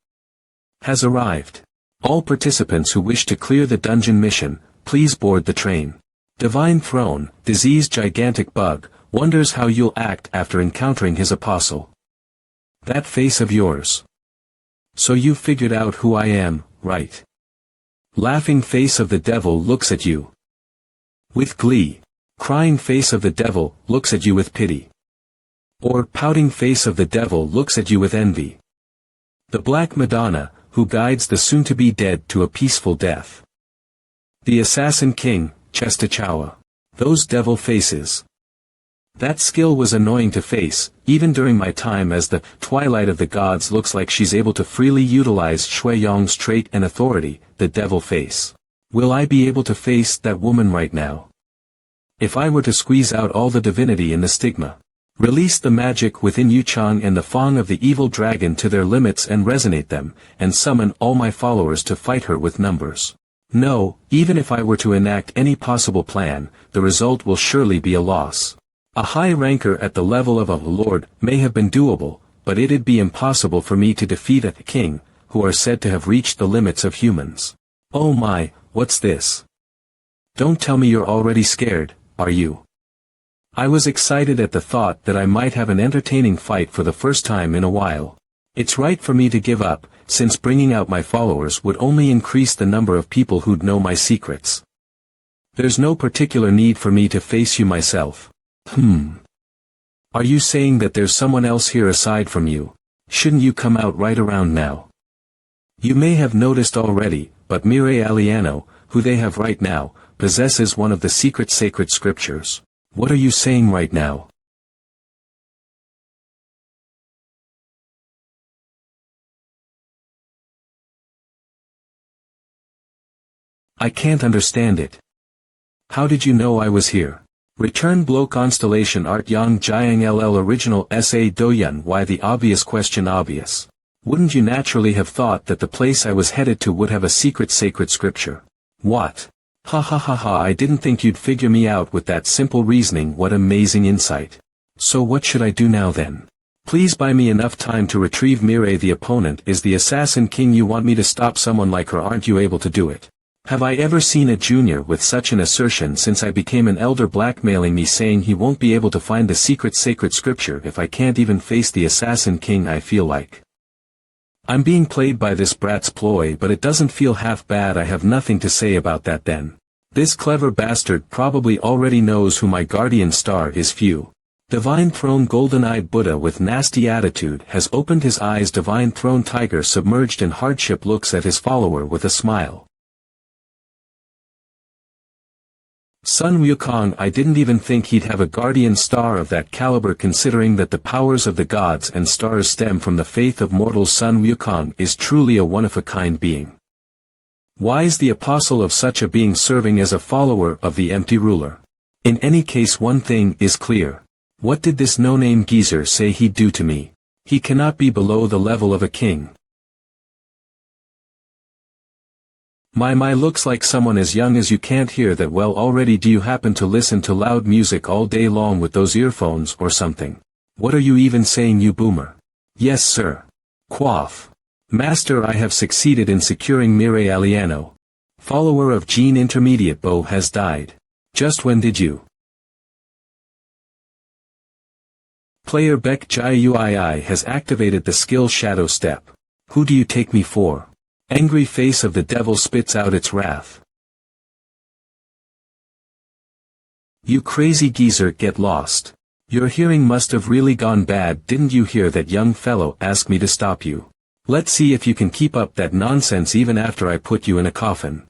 Speaker 1: Has arrived. All participants who wish to clear the dungeon mission, please board the train. Divine Throne, diseased gigantic bug, wonders how you'll act after encountering his apostle. That face of yours. So you've figured out who I am, right? Laughing face of the devil looks at you with glee. Crying face of the devil looks at you with pity. Or pouting face of the devil looks at you with envy. The Black Madonna, who guides the soon-to-be dead to a peaceful death. The Assassin King, Chestachawa. Those devil faces. That skill was annoying to face, even during my time as the Twilight of the Gods. Looks like she's able to freely utilize Shui Yong's trait and authority, the devil face. Will I be able to face that woman right now? If I were to squeeze out all the divinity in the stigma, release the magic within Yuchang and the Fang of the evil dragon to their limits and resonate them, and summon all my followers to fight her with numbers. No, even if I were to enact any possible plan, the result will surely be a loss. A high ranker at the level of a lord may have been doable, but it'd be impossible for me to defeat a king, who are said to have reached the limits of humans. Oh my, what's this? Don't tell me you're already scared, are you? I was excited at the thought that I might have an entertaining fight for the first time in a while. It's right for me to give up, since bringing out my followers would only increase the number of people who'd know my secrets. There's no particular need for me to face you myself. Are you saying that there's someone else here aside from you? Shouldn't you come out right around now? You may have noticed already, but Mirai Aliano, who they have right now, possesses one of the secret sacred scriptures. What are you saying right now? I can't understand it. How did you know I was here? Return blow Constellation Art Yang Jiang LL Original SA Doyun. Why the obvious question obvious? Wouldn't you naturally have thought that the place I was headed to would have a secret sacred scripture? What? Ha ha ha ha, I didn't think you'd figure me out with that simple reasoning. What amazing insight. So what should I do now then? Please buy me enough time to retrieve Mirai. The opponent is the Assassin King. You want me to stop someone like her? Aren't you able to do it? Have I ever seen a junior with such an assertion since I became an elder, blackmailing me, saying he won't be able to find the secret sacred scripture if I can't even face the Assassin King? I feel like I'm being played by this brat's ploy, but it doesn't feel half bad. I have nothing to say about that then. This clever bastard probably already knows who my guardian star is. Phew. Divine Throne Golden-eyed Buddha with nasty attitude has opened his eyes. Divine Throne Tiger submerged in hardship looks at his follower with a smile. Sun Wukong, I didn't even think he'd have a guardian star of that caliber, considering that the powers of the gods and stars stem from the faith of mortals. Sun Wukong is truly a one-of-a-kind being. Why is the apostle of such a being serving as a follower of the empty ruler? In any case, one thing is clear. What did this no-name geezer say he'd do to me? He cannot be below the level of a king. My looks like someone as young as you can't hear that well already. Do you happen to listen to loud music all day long with those earphones or something? What are you even saying, you boomer? Yes sir. Quaff. Master, I have succeeded in securing Mirai Aliano. Follower of Gene Intermediate Bo has died. Just when did you? Player Beck Jai Uii has activated the skill Shadow Step. Who do you take me for? Angry face of the devil spits out its wrath. You crazy geezer, get lost. Your hearing must have really gone bad. Didn't you hear that young fellow ask me to stop you? Let's see if you can keep up that nonsense even after I put you in a coffin.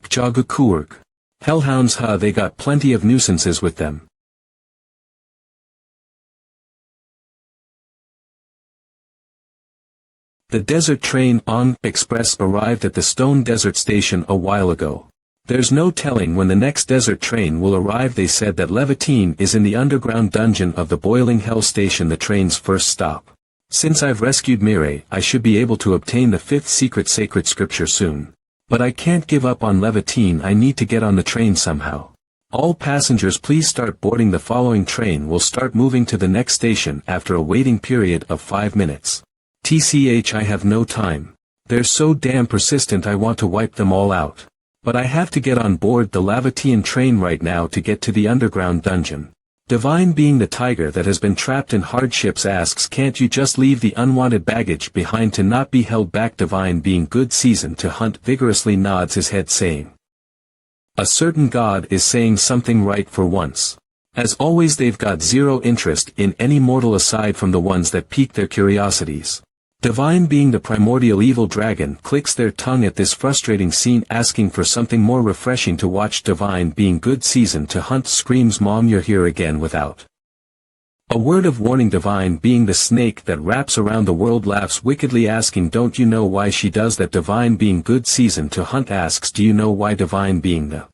Speaker 1: Pchagukurg. Hellhounds, huh? They got plenty of nuisances with them. The desert train On Express arrived at the Stone Desert Station a while ago. There's no telling when the next desert train will arrive. They said that Levitine is in the underground dungeon of the Boiling Hell Station, the train's first stop. Since I've rescued Mirai, I should be able to obtain the fifth secret sacred scripture soon. But I can't give up on Levitine. I need to get on the train somehow. All passengers please start boarding. The following train will start moving to the next station after a waiting period of 5 minutes. TCH, I have no time. They're so damn persistent, I want to wipe them all out. But I have to get on board the Levitian train right now to get to the underground dungeon. Divine Being, the tiger that has been trapped in hardships, asks, can't you just leave the unwanted baggage behind to not be held back? Divine Being, good season to hunt, vigorously nods his head, saying, a certain god is saying something right for once. As always, they've got zero interest in any mortal aside from the ones that pique their curiosities. Divine Being, the primordial evil dragon, clicks their tongue at this frustrating scene, asking for something more refreshing to watch. Divine Being, good season to hunt, screams, Mom, you're here again without a word of warning. Divine Being, the snake that wraps around the world, laughs wickedly, asking, don't you know why she does that? Divine Being, good season to hunt, asks, do you know why? Divine Being, the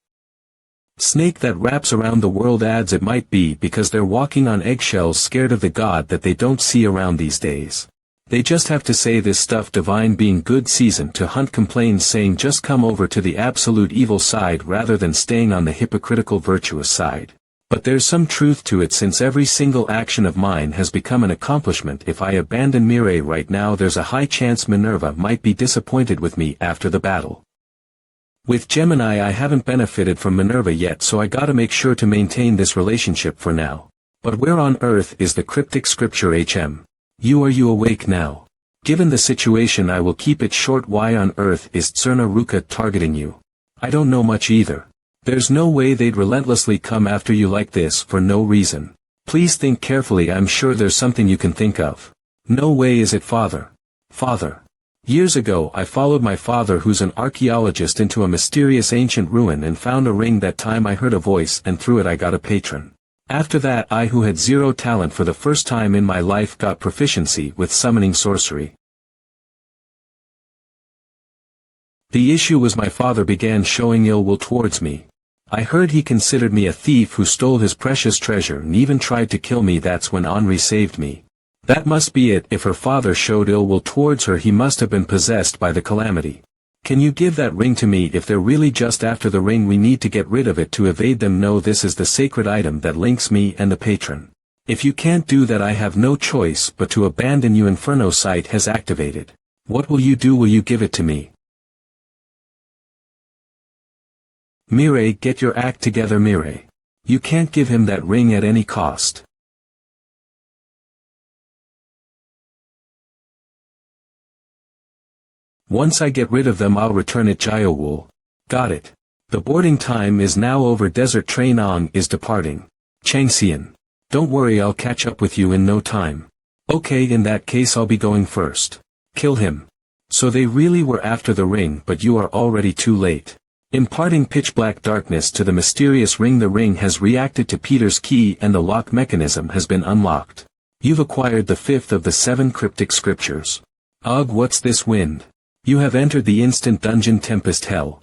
Speaker 1: snake that wraps around the world, adds, it might be because they're walking on eggshells, scared of the god that they don't see around these days. They just have to say this stuff. Divine Being, good season to hunt, complains, saying, just come over to the absolute evil side rather than staying on the hypocritical virtuous side. But there's some truth to it, since every single action of mine has become an accomplishment. If I abandon Mirai right now, there's a high chance Minerva might be disappointed with me after the battle. With Gemini I haven't benefited from Minerva yet, so I gotta make sure to maintain this relationship for now. But where on earth is the cryptic scripture HM? Are you awake now? Given the situation I will keep it short. Why on earth is Tsurna Ruka targeting you? I don't know much either. There's no way they'd relentlessly come after you like this for no reason. Please think carefully. I'm sure there's something you can think of. No way is it father. Father. Years ago I followed my father, who's an archaeologist, into a mysterious ancient ruin and found a ring. That time I heard a voice, and through it I got a patron. After that I, who had zero talent, for the first time in my life got proficiency with summoning sorcery. The issue was my father began showing ill will towards me. I heard he considered me a thief who stole his precious treasure and even tried to kill me. That's when Henri saved me. That must be it. If her father showed ill will towards her, he must have been possessed by the calamity. Can you give that ring to me? If they're really just after the ring, we need to get rid of it to evade them. No, this is the sacred item that links me and the patron. If you can't do that, I have no choice but to abandon you. Inferno site has activated. What will you do? Will you give it to me? Mireille, get your act together, Mireille. You can't give him that ring at any cost. Once I get rid of them, I'll return it. Jayawul. Got it. The boarding time is now over. Desert train Ang is departing. Changxian. Don't worry, I'll catch up with you in no time. Okay, in that case I'll be going first. Kill him. So they really were after the ring, but you are already too late. Imparting pitch-black darkness to the mysterious ring. The ring has reacted to Peter's key and the lock mechanism has been unlocked. You've acquired the 5th of the 7 cryptic scriptures. Ugh, what's this wind? You have entered the instant dungeon Tempest Hell.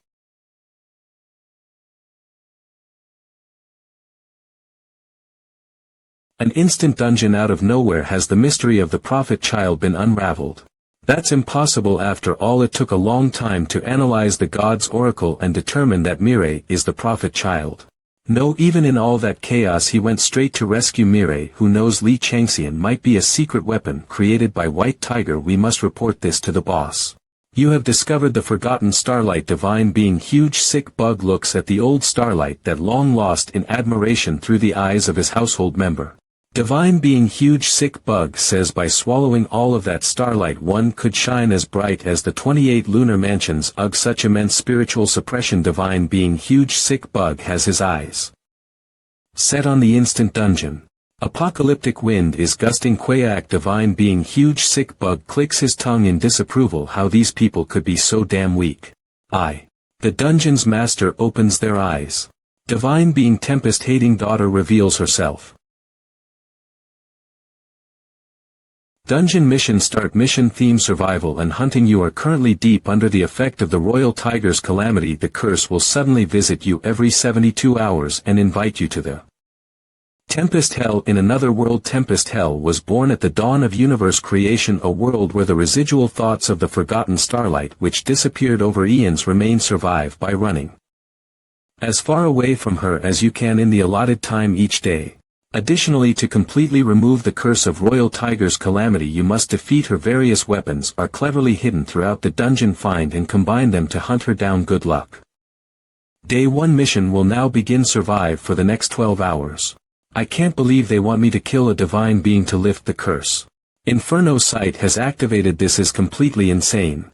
Speaker 1: An instant dungeon out of nowhere. Has the mystery of the prophet child been unraveled? That's impossible. After all, it took a long time to analyze the god's oracle and determine that Mireille is the prophet child. No, even in all that chaos he went straight to rescue Mireille. Who knows, Li Changxian might be a secret weapon created by White Tiger. We must report this to the boss. You have discovered the forgotten starlight. Divine being huge sick bug looks at the old starlight that long lost in admiration through the eyes of his household member. Divine being huge sick bug says by swallowing all of that starlight one could shine as bright as the 28 lunar mansions. Ugh, such immense spiritual suppression. Divine being huge sick bug has his eyes set on the instant dungeon. Apocalyptic wind is gusting. Quayak. Divine being huge sick bug clicks his tongue in disapproval. How these people could be so damn weak. The dungeon's master opens their eyes. Divine being tempest hating daughter reveals herself. Dungeon mission start. Mission theme survival and hunting. You are currently deep under the effect of the royal tiger's calamity. The curse will suddenly visit you every 72 hours and invite you to the Tempest Hell. In another world, Tempest Hell was born at the dawn of universe creation, a world where the residual thoughts of the forgotten starlight which disappeared over eons remain. Survive by running as far away from her as you can in the allotted time each day. Additionally, to completely remove the curse of Royal Tiger's calamity, you must defeat her. Various weapons are cleverly hidden throughout the dungeon. Find and combine them to hunt her down. Good luck. Day 1 mission will now begin. Survive for the next 12 hours. I can't believe they want me to kill a divine being to lift the curse. Inferno site has activated. This is completely insane.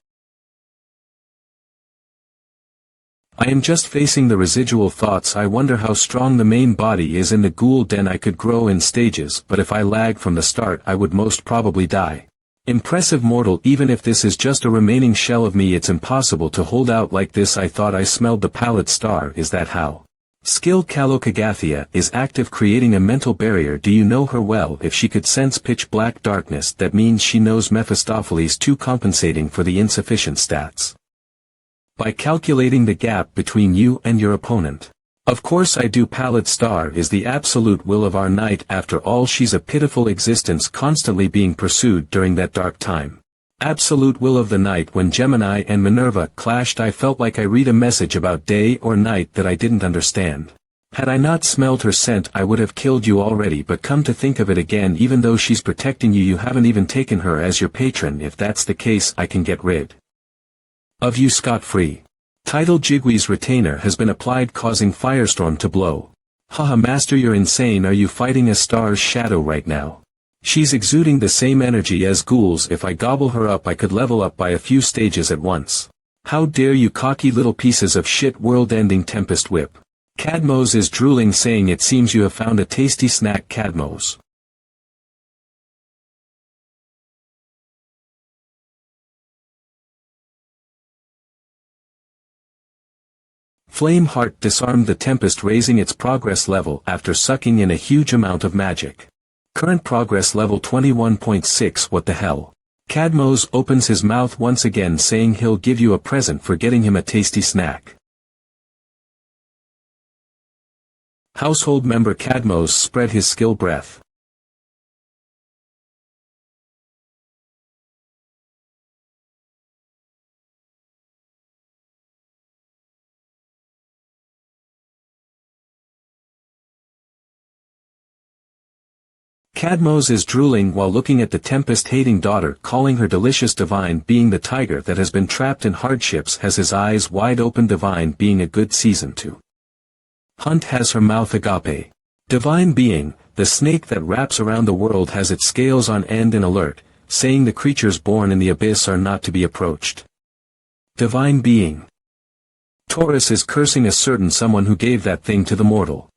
Speaker 1: I am just facing the residual thoughts. I wonder how strong the main body is. In the ghoul den I could grow in stages, but if I lag from the start I would most probably die. Impressive mortal. Even if this is just a remaining shell of me, it's impossible to hold out like this. I thought I smelled the pallid star. Is that how? Skill Kalokagathia is active, creating a mental barrier. Do you know her well? If she could sense pitch black darkness, that means she knows Mephistopheles too, compensating for the insufficient stats by calculating the gap between you and your opponent. Of course I do. Pallid star is the absolute will of our night. After all, she's a pitiful existence constantly being pursued during that dark time. Absolute will of the night. When Gemini and Minerva clashed, I felt like I read a message about day or night that I didn't understand. Had I not smelled her scent I would have killed you already, but come to think of it again, even though she's protecting you, you haven't even taken her as your patron. If that's the case, I can get rid of you scot-free. Tidal Jigwee's retainer has been applied, causing firestorm to blow. Haha, master, you're insane. Are you fighting a star's shadow right now? She's exuding the same energy as ghouls. If I gobble her up I could level up by a few stages at once. How dare you, cocky little pieces of shit. World-ending Tempest Whip. Cadmos is drooling, saying, it seems you have found a tasty snack, Cadmos. Flameheart disarmed the Tempest, raising its progress level after sucking in a huge amount of magic. Current progress level 21.6. What the hell? Cadmos opens his mouth once again, saying he'll give you a present for getting him a tasty snack. Household member Cadmos spread his skill breath. Cadmos is drooling while looking at the Tempest-hating daughter, calling her delicious. Divine being, the tiger that has been trapped in hardships, has his eyes wide open. Divine being, a good season to hunt, has her mouth agape. Divine being, the snake that wraps around the world, has its scales on end and alert, saying the creatures born in the abyss are not to be approached. Divine being. Taurus is cursing a certain someone who gave that thing to the mortal.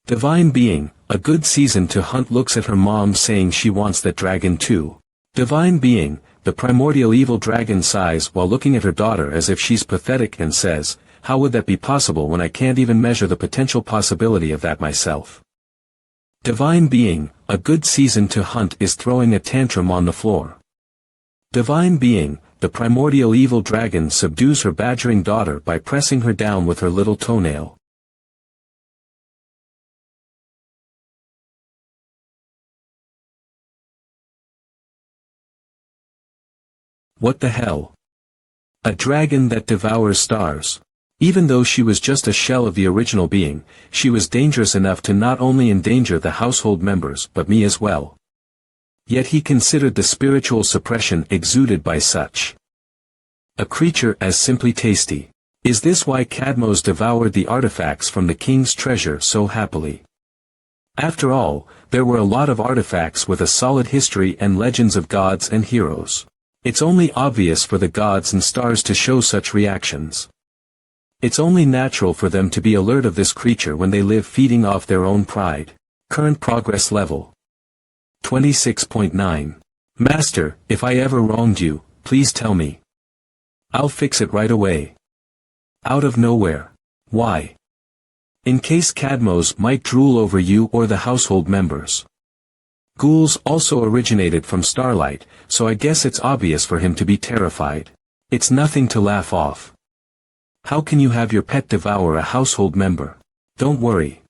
Speaker 1: Divine being, a good season to hunt, looks at her mom, saying she wants that dragon too. Divine being, the primordial evil dragon, sighs while looking at her daughter as if she's pathetic and says, how would that be possible when I can't even measure the potential possibility of that myself? Divine being, a good season to hunt, is throwing a tantrum on the floor. Divine being, the primordial evil dragon, subdues her badgering daughter by pressing her down with her little toenail. What the hell? A dragon that devours stars. Even though she was just a shell of the original being, she was dangerous enough to not only endanger the household members but me as well. Yet he considered the spiritual suppression exuded by such a creature as simply tasty. Is this why Cadmos devoured the artifacts from the king's treasure so happily? After all, there were a lot of artifacts with a solid history and legends of gods and heroes. It's only obvious for the gods and stars to show such reactions. It's only natural for them to be alert of this creature when they live feeding off their own pride. Current progress level 26.9. Master, if I ever wronged you, please tell me. I'll fix it right away. Out of nowhere. Why? In case Cadmos might drool over you or the household members. Ghouls also originated from starlight, so I guess it's obvious for him to be terrified. It's nothing to laugh off. How can you have your pet devour a household member? Don't worry.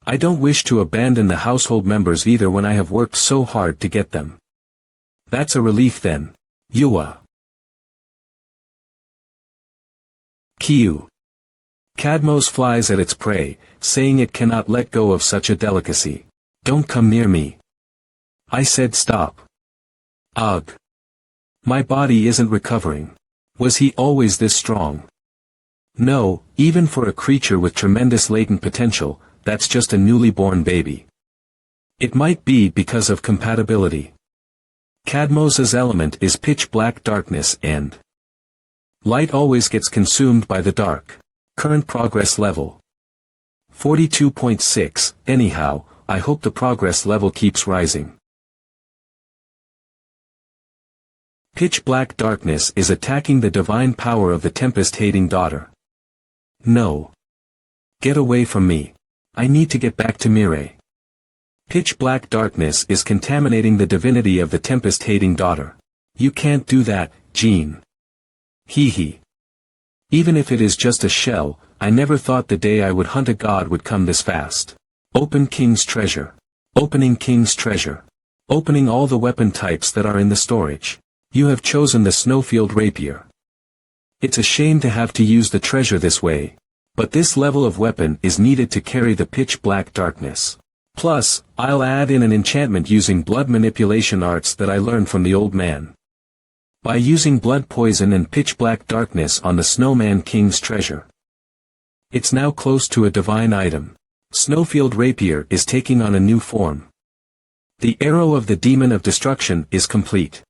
Speaker 1: I don't wish to abandon the household members either when I have worked so hard to get them. That's a relief then. Yua. Kiu. Cadmos flies at its prey, saying it cannot let go of such a delicacy. Don't come near me. I said stop. Ugh. My body isn't recovering. Was he always this strong? No, even for a creature with tremendous latent potential, that's just a newly born baby. It might be because of compatibility. Cadmos's element is pitch black darkness, and light always gets consumed by the dark. Current progress level 42.6. Anyhow, I hope the progress level keeps rising. Pitch black darkness is attacking the divine power of the Tempest-hating daughter. No. Get away from me. I need to get back to Mirai. Pitch black darkness is contaminating the divinity of the Tempest-hating daughter. You can't do that, Jean. Hee hee. Even if it is just a shell, I never thought the day I would hunt a god would come this fast. Open King's treasure. Opening King's treasure. Opening all the weapon types that are in the storage. You have chosen the Snowfield rapier. It's a shame to have to use the treasure this way. But this level of weapon is needed to carry the pitch black darkness. Plus, I'll add in an enchantment using blood manipulation arts that I learned from the old man. By using blood poison and pitch-black darkness on the Snowman King's treasure. It's now close to a divine item. Snowfield Rapier is taking on a new form. The arrow of the demon of destruction is complete.